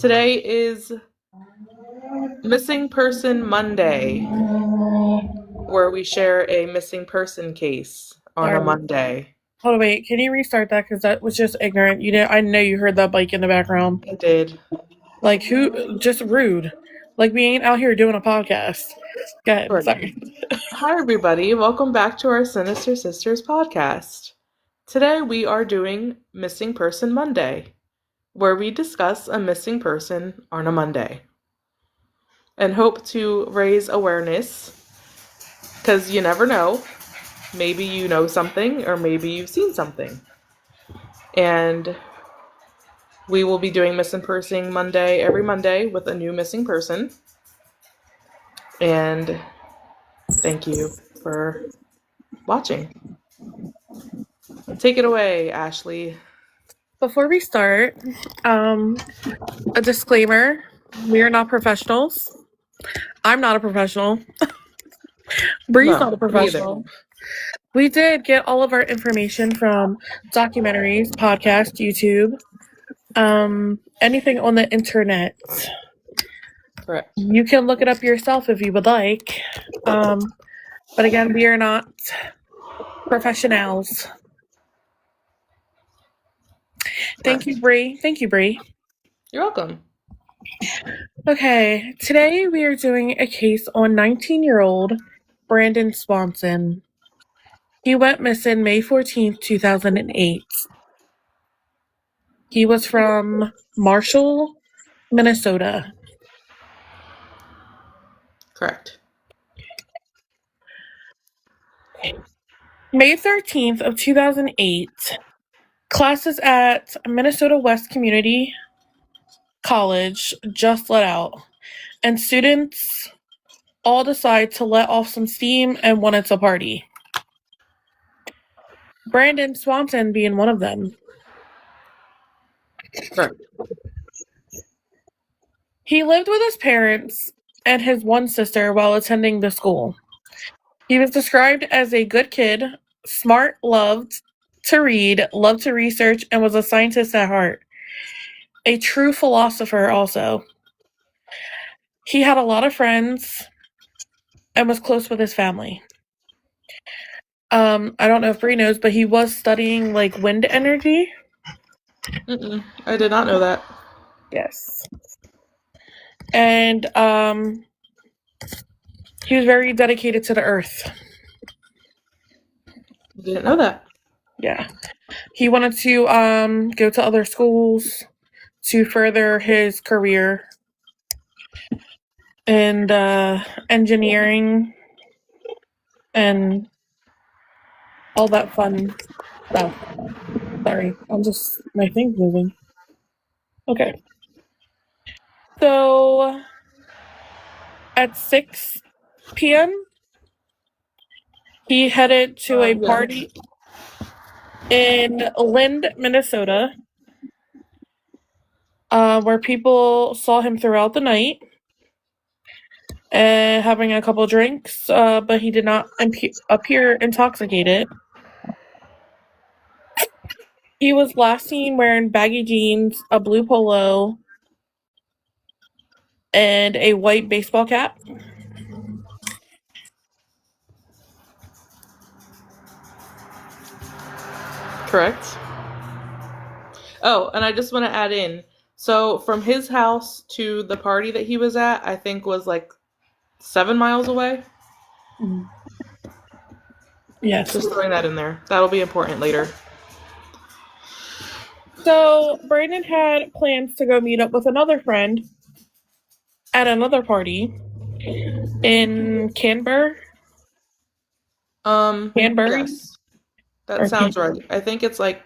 Today is Missing Person Monday, where we share a missing person case on a Sorry. Monday. Hold on, wait. Can you restart that? Because that was just ignorant. You know, I know you heard that bike in the background. I did. Like, who? Just rude. Like, we ain't out here doing a podcast. Go ahead. Sure. Sorry. Hi, everybody. Welcome back to our Sinister Sisters podcast. Today we are doing Missing Person Monday, where we discuss a missing person on a Monday and hope to raise awareness because you never know. Maybe you know something or maybe you've seen something. And we will be doing Missing Person Monday every Monday with a new missing person. And thank you for watching. Take it away, Ashley. Before we start, a disclaimer. We are not professionals. I'm not a professional. Bree's not a professional. Neither. We did get all of our information from documentaries, podcasts, YouTube, anything on the internet. Correct. You can look it up yourself if you would like. But again, we are not professionals. Thank you, Bree. Thank you, Bree. You're welcome. Okay, today we are doing a case on 19-year-old Brandon Swanson. He went missing May 14th, 2008. He was from Marshall, Minnesota. Correct. May 13th of 2008, classes at Minnesota West Community College just let out, and students all decide to let off some steam and wanted to party. Brandon Swanson being one of them. Correct. He lived with his parents and his one sister while attending the school. He was described as a good kid, smart, loved to read, loved to research, and was a scientist at heart. A true philosopher also. He had a lot of friends and was close with his family. I don't know if Bree knows, but he was studying like wind energy. I did not know that. Yes. And he was very dedicated to the earth. Didn't know that. Yeah. He wanted to go to other schools to further his career in engineering and all that fun stuff. Sorry, my thing's moving. Okay. So, at 6 p.m., he headed to a party in Lind, Minnesota, where people saw him throughout the night, having a couple drinks, but he did not appear intoxicated. He was last seen wearing baggy jeans, a blue polo, and a white baseball cap. Correct. Oh, and I just want to add in. So from his house to the party that he was at, I think was like 7 miles away. Yes. Just throwing that in there. That'll be important later. So Brandon had plans to go meet up with another friend at another party in Canberra. Canberra? Yes. That sounds right. I think it's like,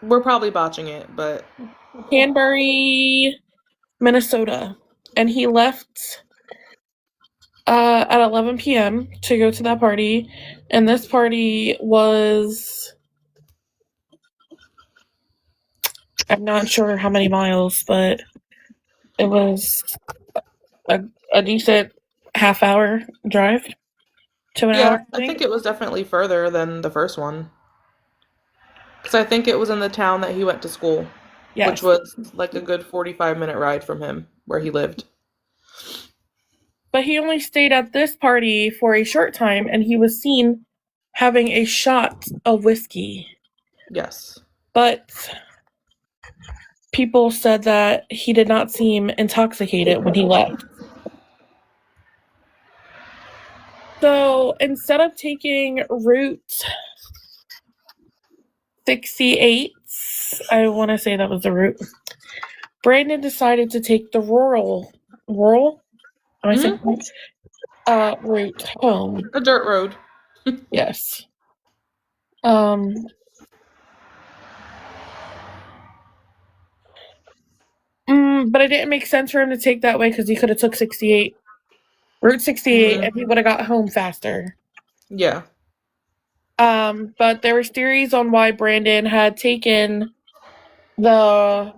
we're probably botching it, but Canberra, Minnesota. And he left at 11 p.m. to go to that party. And this party was, I'm not sure how many miles, but it was a decent half-hour drive to an hour. I think it was definitely further than the first one. Because I think it was in the town that he went to school. which Yes. was like a good 45-minute ride from him where he lived. But he only stayed at this party for a short time and he was seen having a shot of whiskey. Yes. But people said that he did not seem intoxicated when he left. So instead of taking Route 68, I want to say that was the route, Brandon decided to take the rural, am I saying route home. A dirt road. Yes. Um, but it didn't make sense for him to take that way because he could have took 68, Route 68, and he would have got home faster. Yeah. But there was theories on why Brandon had taken the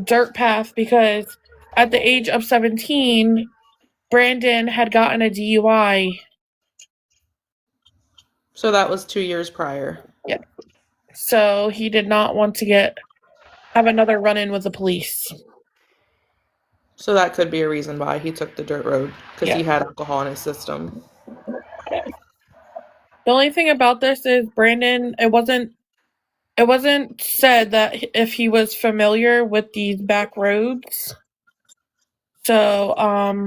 dirt path because at the age of 17, Brandon had gotten a DUI. So that was 2 years prior. Yeah. So he did not want to have another run-in with the police. So that could be a reason why he took the dirt road, because Yeah. he had alcohol in his system. The only thing about this is Brandon, it wasn't said that if he was familiar with these back roads. So,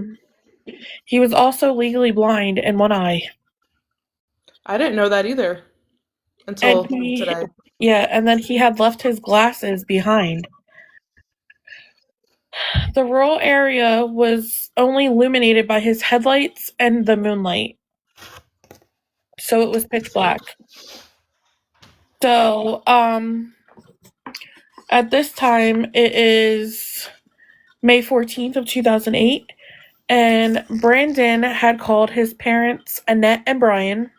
he was also legally blind in one eye. I didn't know that either And until today. and then he had left his glasses behind. The rural area was only illuminated by his headlights and the moonlight. So it was pitch black. So, at this time, it is May 14th of 2008, and Brandon had called his parents, Annette and Brian,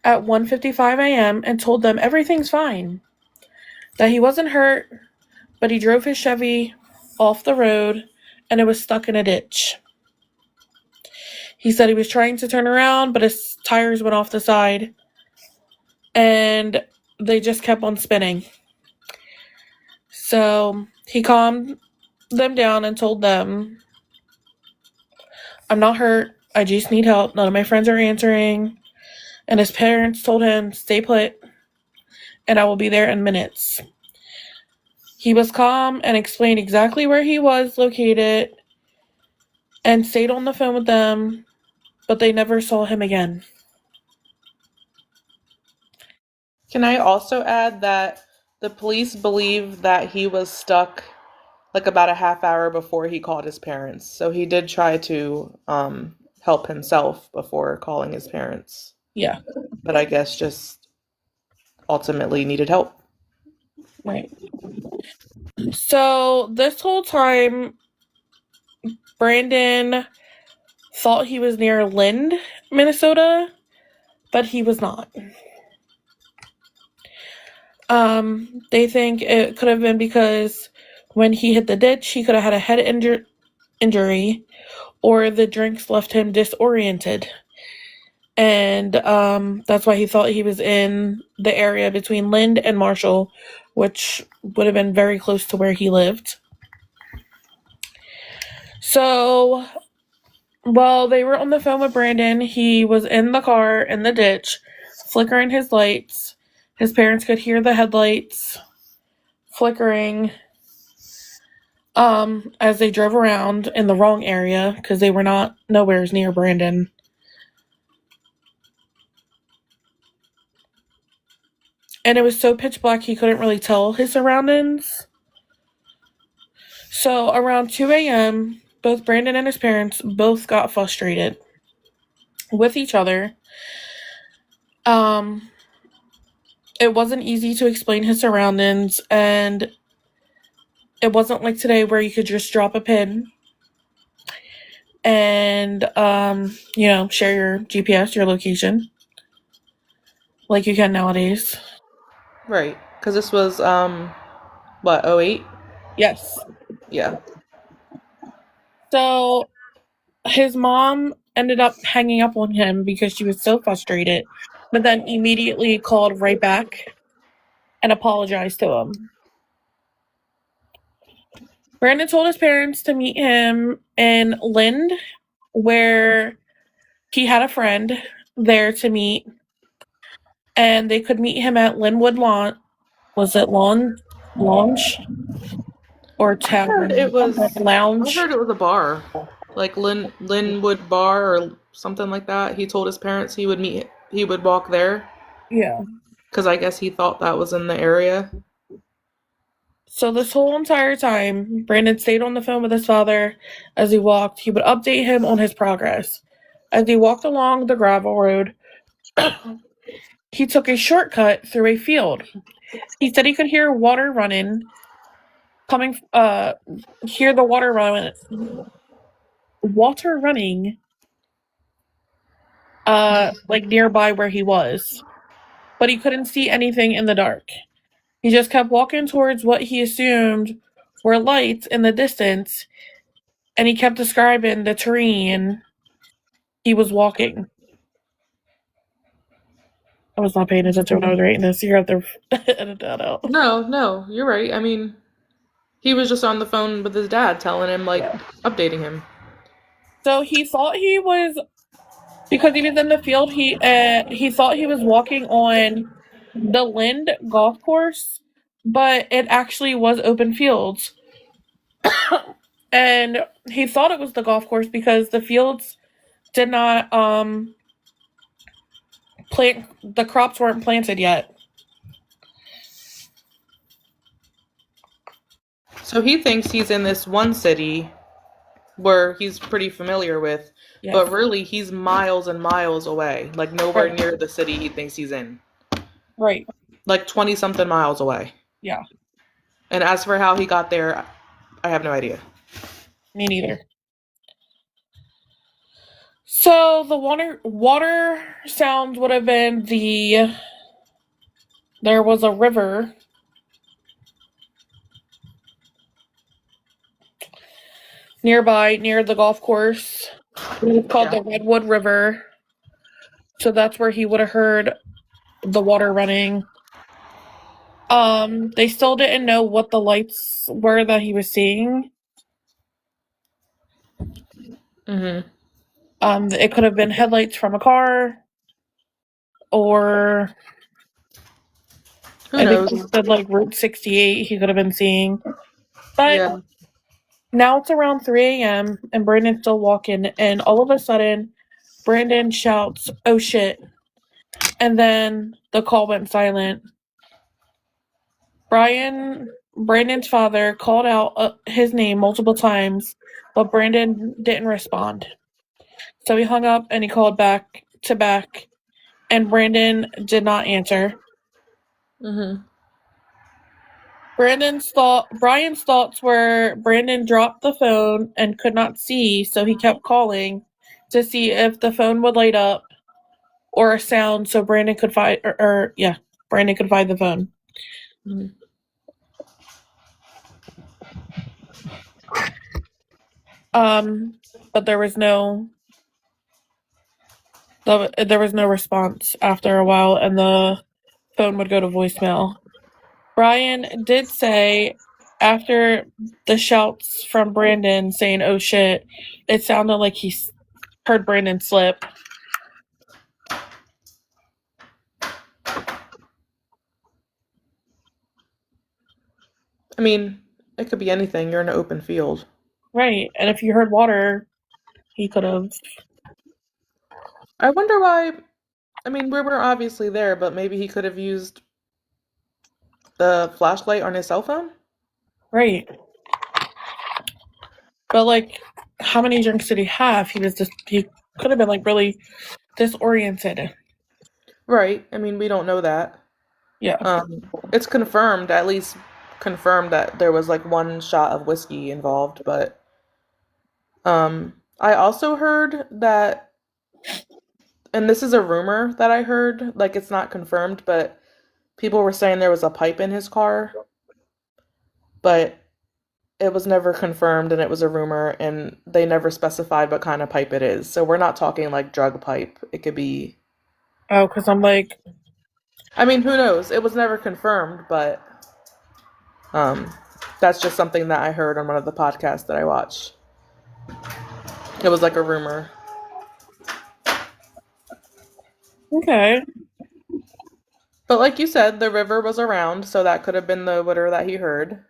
at 1:55 a.m. and told them everything's fine, that he wasn't hurt, but he drove his Chevy off the road and it was stuck in a ditch. He said he was trying to turn around, but his tires went off the side and they just kept on spinning. So he calmed them down and told them, I'm not hurt. I just need help. None of my friends are answering. And his parents told him, stay put, and I will be there in minutes. He was calm and explained exactly where he was located and stayed on the phone with them, but they never saw him again. Can I also add that the police believe that he was stuck like about a half hour before he called his parents. So he did try to help himself before calling his parents. Yeah. But I guess just ultimately needed help. Right. So this whole time, Brandon thought he was near Lind, Minnesota, but he was not. They think it could have been because when he hit the ditch, he could have had a head injury, or the drinks left him disoriented. And that's why he thought he was in the area between Lind and Marshall, which would have been very close to where he lived. So while they were on the phone with Brandon, he was in the car in the ditch, flickering his lights. His parents could hear the headlights flickering as they drove around in the wrong area because they were not nowhere near Brandon. And it was so pitch black he couldn't really tell his surroundings. So around 2 a.m., both Brandon and his parents both got frustrated with each other. It wasn't easy to explain his surroundings, and it wasn't like today where you could just drop a pin and, share your GPS, your location, like you can nowadays. Right. Because this was, what, 08? Yes. Yeah. So his mom ended up hanging up on him because she was so frustrated, but then immediately called right back and apologized to him. Brandon told his parents to meet him in Lind, where he had a friend there to meet, and they could meet him at Linwood Lawn. Was it Lounge or I heard it Tavern? was. I Lounge. heard it was a bar, like Linwood Bar or something like that. He told his parents he would meet. He would walk there Yeah. because I guess he thought that was in the area. So this whole entire time, Brandon stayed on the phone with his father as he walked. He would update him on his progress. As he walked along the gravel road, he took a shortcut through a field. He said he could hear water running, hear the water running, like nearby where he was. But he couldn't see anything in the dark. He just kept walking towards what he assumed were lights in the distance, and he kept describing the terrain he was walking. I was not paying attention when I was writing this. You have to edit that out. No, you're right. I mean, he was just on the phone with his dad, telling him like updating him. So he thought he was, because he was in the field. He thought he was walking on the Lind golf course, but it actually was open fields. And he thought it was the golf course because the fields did not plant, the crops weren't planted yet. So he thinks he's in this one city where he's pretty familiar with, Yes. but really he's miles and miles away, like nowhere Right. near the city he thinks he's in. Right. Like 20 something miles away. Yeah. And as for how he got there, I have no idea. Me neither. So the water sounds would have been there was a river nearby near the golf course. It's called the Redwood River. So that's where he would have heard the water running. They still didn't know what the lights were that he was seeing. Mm-hmm. It could have been headlights from a car, or Who I knows? think he said like Route 68 he could have been seeing. But Yeah. now it's around 3 a.m. and Brandon's still walking, and all of a sudden, Brandon shouts, "Oh shit." And then the call went silent. Brandon's father called out his name multiple times, but Brandon didn't respond. So he hung up and he called back to back, and Brandon did not answer. Mm-hmm. Brian's thoughts were Brandon dropped the phone and could not see, so he kept calling to see if the phone would light up or a sound, so Brandon could find Brandon could find the phone. Mm-hmm. But there was no response after a while, and the phone would go to voicemail. Brian did say after the shouts from Brandon saying, "Oh shit," it sounded like he heard Brandon slip. I mean, it could be anything. You're in an open field. Right, and if you heard water, he could have. I wonder why. I mean, we were obviously there, but maybe he could have used the flashlight on his cell phone? Right. But like, how many drinks did he have? He could have been like really disoriented. Right. I mean, we don't know that. Yeah. It's confirmed, at least confirmed that there was like one shot of whiskey involved, but I also heard that, and this is a rumor that I heard, like it's not confirmed, but people were saying there was a pipe in his car, but it was never confirmed and it was a rumor and they never specified what kind of pipe it is. So we're not talking like drug pipe. It could be. Oh, because I'm like, I mean, who knows? It was never confirmed, but That's just something that I heard on one of the podcasts that I watched. It was like a rumor. Okay. But like you said, the river was around, so that could have been the whatever that he heard.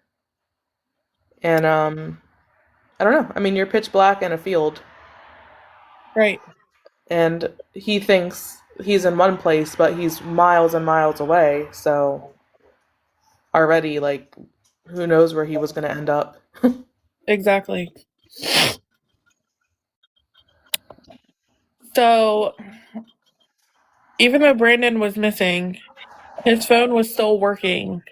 And I don't know. I mean, you're pitch black in a field, Right. and he thinks he's in one place, but he's miles and miles away. So already, like, who knows where he was going to end up? Exactly. So, even though Brandon was missing, his phone was still working.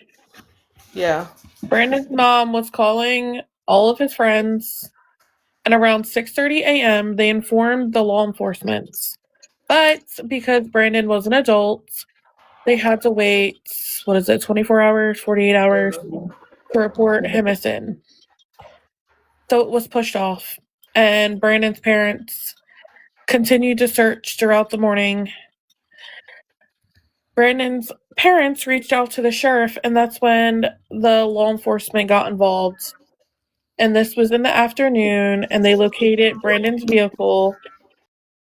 Yeah. Brandon's mom was calling all of his friends, and around 6:30 a.m., they informed the law enforcement. But because Brandon was an adult, they had to wait, 24 hours, 48 hours to report him missing. So it was pushed off, and Brandon's parents continued to search throughout the morning. Brandon's parents reached out to the sheriff, and that's when the law enforcement got involved. And this was in the afternoon, and they located Brandon's vehicle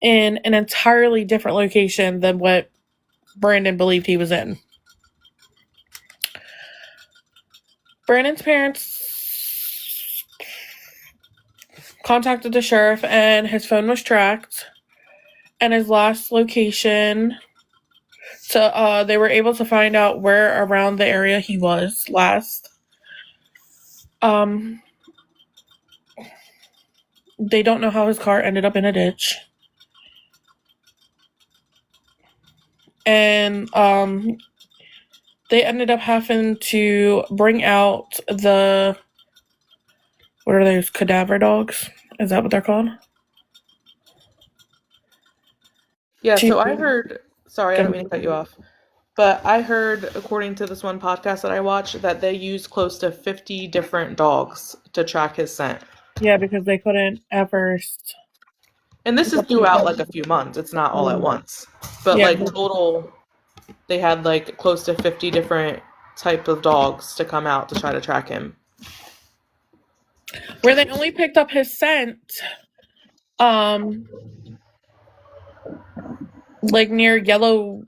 in an entirely different location than what Brandon believed he was in. Brandon's parents contacted the sheriff, and his phone was tracked, and his last location. So they were able to find out where around the area he was last. They don't know how his car ended up in a ditch. And they ended up having to bring out the, what are those, cadaver dogs? Is that what they're called? Yeah, so I heard, sorry, I don't Go. mean to cut you off, but I heard, according to this one podcast that I watched, that they used close to 50 different dogs to track his scent. Yeah, because they couldn't at first. And this is throughout like a few months. It's not all at once. But Yeah. like total, they had like close to 50 different type of dogs to come out to try to track him. Where they only picked up his scent, like near Yellow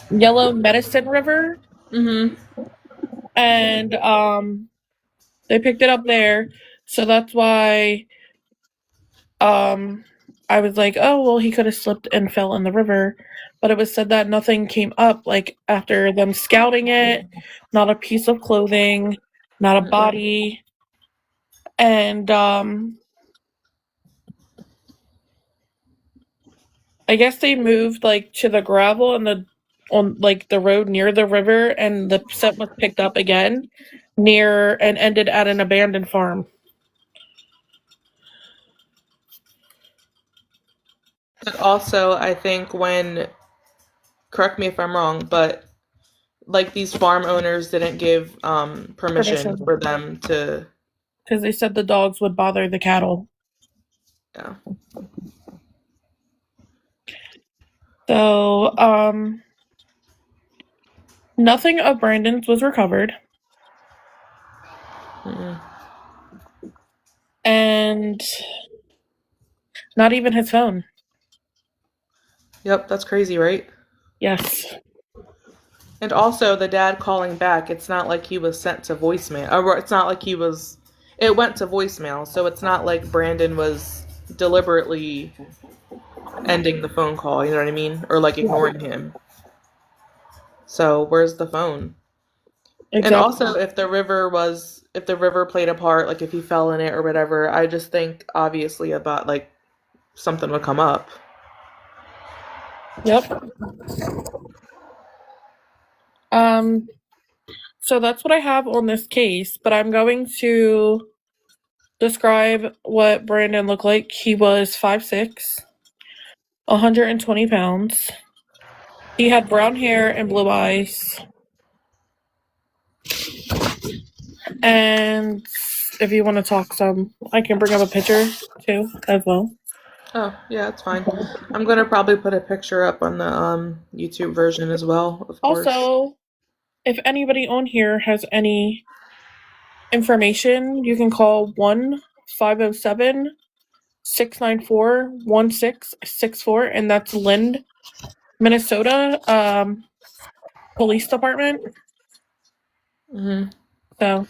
Medicine River. Mm-hmm. And they picked it up there. So that's why I was like, oh, well, he could have slipped and fell in the river. But it was said that nothing came up, like, after them scouting it, not a piece of clothing, not a body. And I guess they moved, like, to the gravel and on like the road near the river, and the scent was picked up again near and ended at an abandoned farm. But also, I think correct me if I'm wrong, but like these farm owners didn't give permission for them to. Because they said the dogs would bother the cattle. Yeah. So, nothing of Brandon's was recovered. Mm-mm. And not even his phone. Yep, that's crazy, right? Yes. And also the dad calling back, it's not like he was sent to voicemail. Or it's not like it went to voicemail, so it's not like Brandon was deliberately ending the phone call, you know what I mean? Or like ignoring him. So where's the phone? Exactly. And also if the river played a part, like if he fell in it or whatever, I just think obviously about like something would come up. Yep. So that's what I have on this case, but I'm going to describe what Brandon looked like. He was 5'6", 120 pounds. He had brown hair and blue eyes. And if you want to talk some, I can bring up a picture too, as well. Oh, yeah, it's fine. I'm gonna probably put a picture up on the YouTube version as well, of course. Also, If anybody on here has any information, you can call 1-507-694-1664, and that's Lind, Minnesota Police Department. Mm-hmm. So,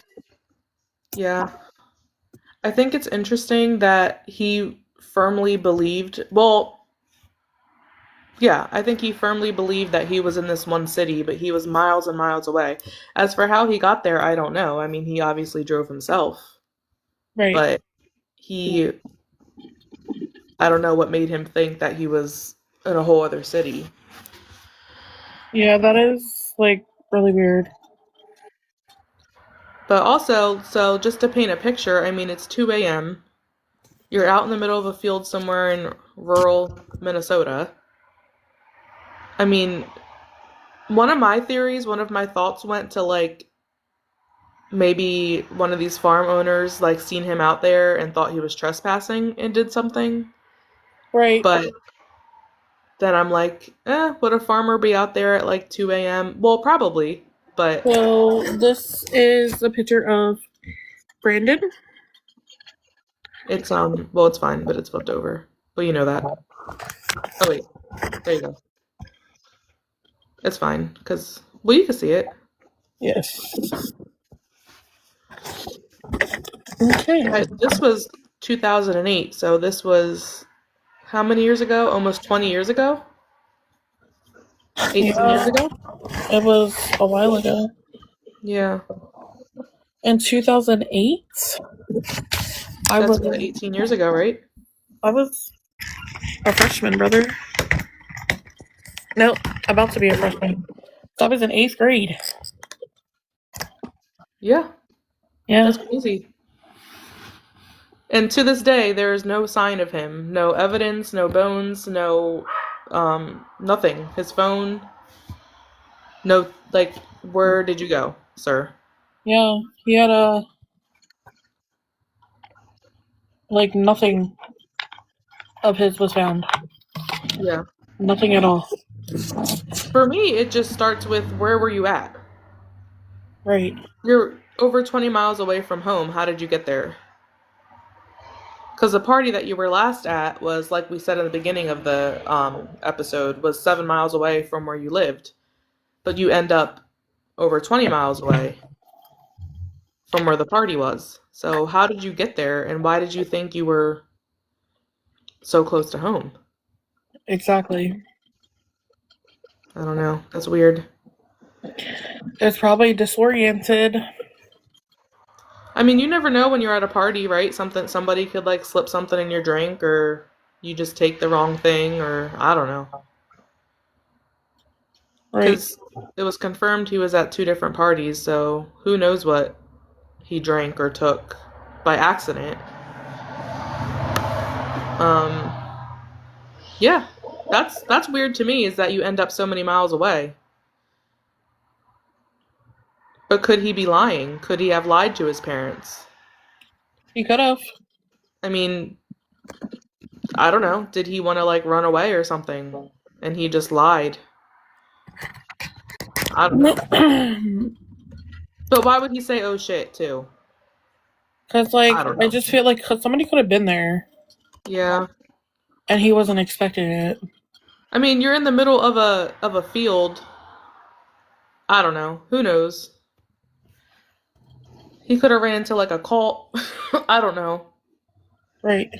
Yeah. I think it's interesting that he firmly believed, well, yeah, I think he firmly believed that he was in this one city, but he was miles and miles away. As for how he got there, I don't know. I mean, he obviously drove himself, right. but he, I don't know what made him think that he was in a whole other city. Yeah, that is like really weird. But also, so just to paint a picture, I mean, it's 2 a.m. You're out in the middle of a field somewhere in rural Minnesota. I mean, one of my theories, one of my thoughts went to like maybe one of these farm owners like seen him out there and thought he was trespassing and did something. Right. But then I'm like, would a farmer be out there at like 2 a.m.? Well, probably, but So this is a picture of Brandon. it's well, it's fine, but it's flipped over. Well, you know that. Oh wait, there you go. It's fine because well, you can see it. Yes. Okay. This was 2008, so this was how many years ago? Almost 20 years ago? 18 years Yeah, ago? it was a while ago. Yeah, In 2008, I that's was what 18 years ago, right? I was a freshman, brother. No, about to be a freshman. So I was in 8th grade. Yeah, Yeah. that's crazy. And to this day, there is no sign of him. No evidence, no bones, no nothing. His phone, no like where did you go, sir? Yeah. He had a like nothing of his was found. Yeah. Nothing at all. For me, it just starts with where were you at? Right. You're over 20 miles away from home. How did you get there? Because the party that you were last at was, like we said in the beginning of the episode, was 7 miles away from where you lived. But you end up over 20 miles away from where the party was. So how did you get there, and why did you think you were so close to home? Exactly. I don't know. That's weird. It's probably disoriented. I mean, you never know when you're at a party, right? Somebody could like slip something in your drink, or you just take the wrong thing, or I don't know. Right. Because it was confirmed he was at two different parties, so who knows what he drank or took by accident. Um, yeah, that's weird to me. Is that you end up so many miles away? But could he be lying? Could he have lied to his parents? He could have. I mean, I don't know. Did he want to like run away or something? And he just lied. I don't know. But why would he say "oh shit" too? Because, like, I don't I know. just feel like somebody could have been there Yeah. and he wasn't expecting it. I mean, you're in the middle of a field. I don't know. Who knows? He could have ran into like a cult. I don't know. Right.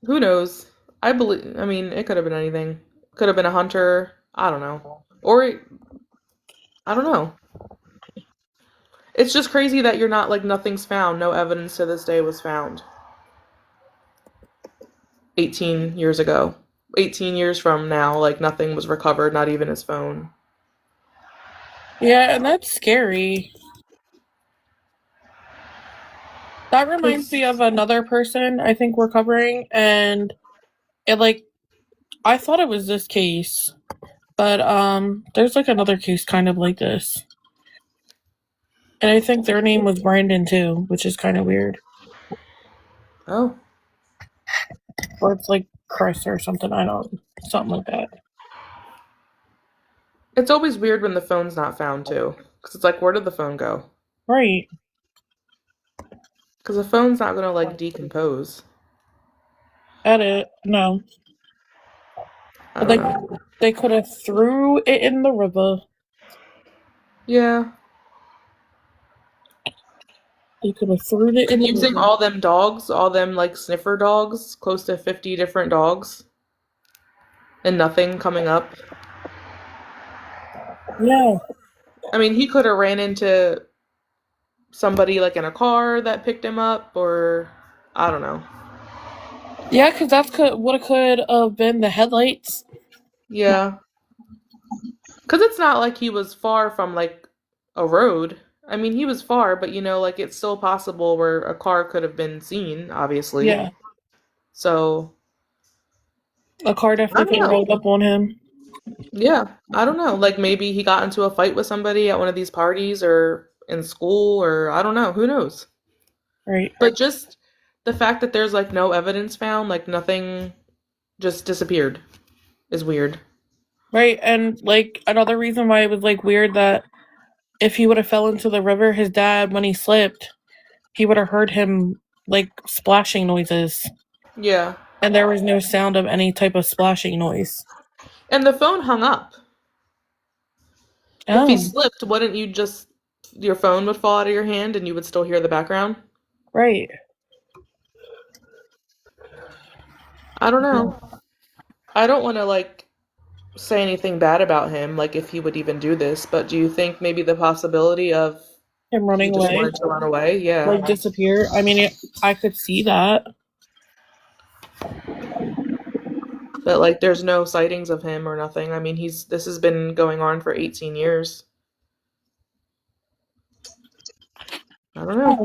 Who knows? I mean, it could have been anything. Could have been a hunter. I don't know. Or I don't know. It's just crazy that you're not like nothing's found. No evidence to this day was found. 18 years ago. 18 years from now, like nothing was recovered, not even his phone. Yeah, and that's scary. That reminds me of Cause another person I think we're covering, and it like I thought it was this case, but there's like another case kind of like this. And I think their name was Brandon too, which is kind of weird. oh, Or it's like Chris or something, I don't something like that. it's always weird when the phone's not found too. Because it's like, where did the phone go? Right. Because the phone's not gonna like decompose. Edit. No. I But don't know. they could have threw it in the river. Yeah. They could have threw it in And the using river. all them dogs, all them like sniffer dogs, close to 50 different dogs, and nothing coming up. Yeah. I mean, he could have ran into somebody like in a car that picked him up, or I don't know. Yeah, because that's what it could have been the headlights. Yeah. Because it's not like he was far from like a road. I mean, he was far, but like it's still possible where a car could have been seen, obviously. Yeah. So, A car I definitely don't could have know. rolled up on him. Yeah, I don't know. Like maybe he got into a fight with somebody at one of these parties or in school, or I don't know. Who knows? Right. But just the fact that there's like no evidence found, like nothing just disappeared, is weird. Right. And like another reason why it was like weird that if he would have fell into the river, his dad, when he slipped, he would have heard him like splashing noises. Yeah. And there was no sound of any type of splashing noise. And the phone hung up. If he Oh, slipped, wouldn't you just your phone would fall out of your hand and you would still hear the background? right. I don't know. I don't want to like say anything bad about him, like if he would even do this, but do you think maybe the possibility of Him he running just away, wanted to run away? Yeah. like disappear. I mean, I could see that. But like there's no sightings of him or nothing. I mean, this has been going on for 18 years. I don't know.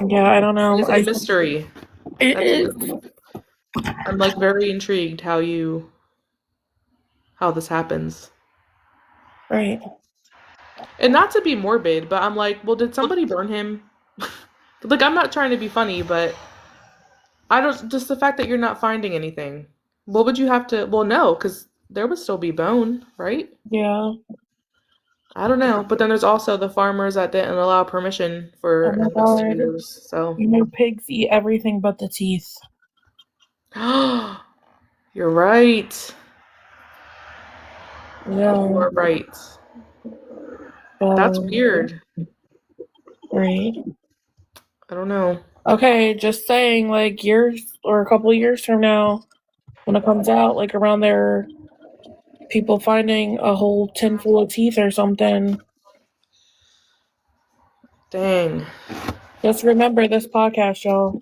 Yeah, I don't know. It's a mystery. It That's is I'm like very intrigued how this happens. right. And not to be morbid, but I'm like, well, did somebody burn him? Like I'm not trying to be funny, but I don't just the fact that you're not finding anything. What would you have to well no, because there would still be bone, right? Yeah. I don't know. But then there's also the farmers that didn't allow permission Oh for my god. investigators. So You know, pigs eat everything but the teeth. you're right. You Yeah. are right. That's So, weird. right. I don't know. Okay, just saying, like years or a couple of years from now, when it comes out, like around there, people finding a whole tin full of teeth or something. Dang. Just remember this podcast, y'all.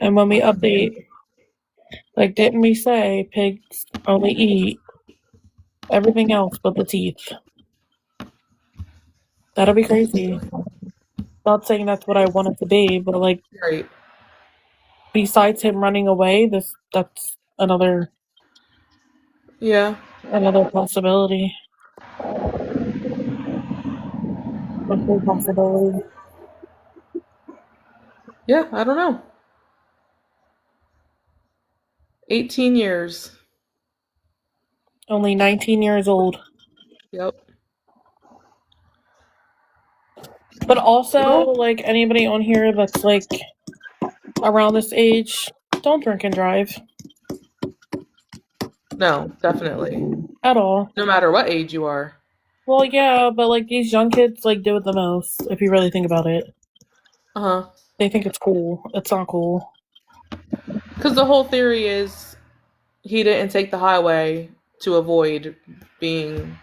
And when we update, like, didn't we say pigs only eat everything else but the teeth? That'll be crazy. Not saying that's what I want it to be, but like, Right. besides him running away, that's Yeah. another possibility. A full possibility. Yeah, I don't know. 18 years. Only 19 years old. Yep. But also, Well, like anybody on here that's like around this age, don't drink and drive no, definitely. at all. No matter what age you are. Well, yeah, but like these young kids like do it the most. If you really think about it, Uh-huh. they think it's cool. It's not cool. Because the whole theory is he didn't take the highway to avoid being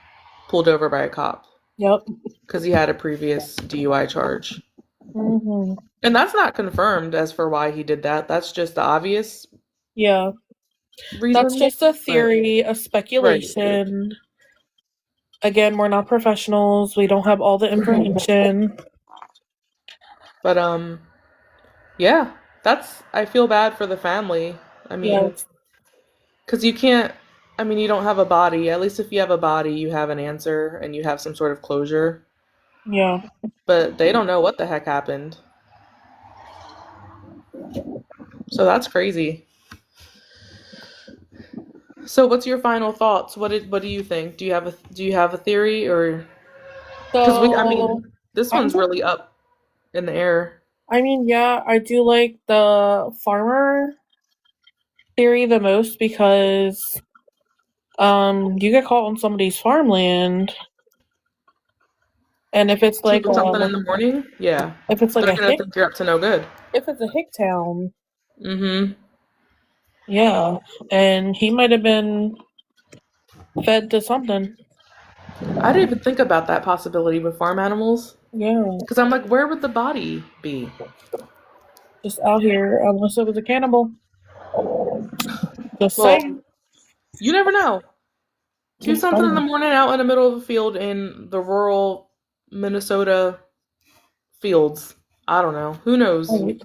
pulled over by a cop Yep. because he had a previous DUI charge. Hmm. And that's not confirmed as for why he did that. That's just the obvious Yeah, that's reason. just a But theory, a right. speculation. Again, we're not professionals. We don't have all the information. But yeah, I feel bad for the family. I Yeah, mean, because you can't, I mean, you don't have a body. At least if you have a body, you have an answer and you have some sort of closure. yeah. But they don't know what the heck happened. So that's crazy. So, what's your final thoughts? What do you think? Do you have a theory, or because I So mean, this I'm one's really up in the air. I mean, yeah, I do like the farmer theory the most because you get caught on somebody's farmland, and Doing something in the morning, yeah, if it's like they're a gonna hick think you're up to no good. if it's a hick town, Mm-hmm. yeah, and he might have been fed to something. I didn't even think about that possibility with farm animals Yeah, because I'm like, where would the body be? just out here unless it was a cannibal. Just Well, saying. you never know. Two Just something in the saying. morning out in the middle of a field in the rural Minnesota fields. I don't know. Who knows? Right.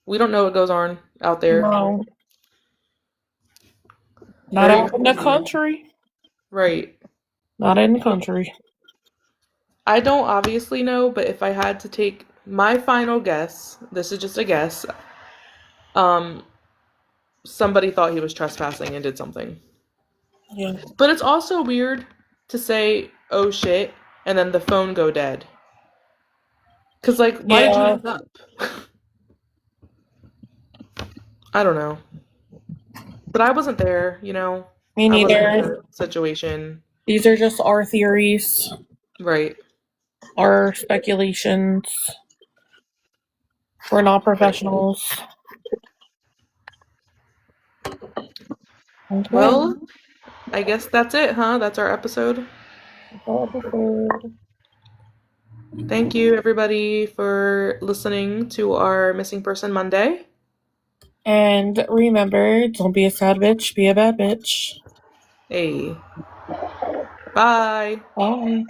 We don't know what goes on out there. No, not Very out in the crazy. country. Right. Not in the country. I don't obviously know, but if I had to take my final guess, this is just a guess, um, somebody thought he was trespassing and did something. Yeah. But it's also weird to say, oh shit, and then the phone go dead. Cause like, why did you Yeah. hang up? I don't know. But I wasn't there, you know. Me I wasn't in neither. the situation. These are just our theories, Right. our speculations. We're not Right. professionals. Okay. Well, I guess that's it, huh? That's our episode. Thank you, everybody, for listening to our Missing Person Monday. And remember, don't be a sad bitch, be a bad bitch. Hey. Bye. Bye.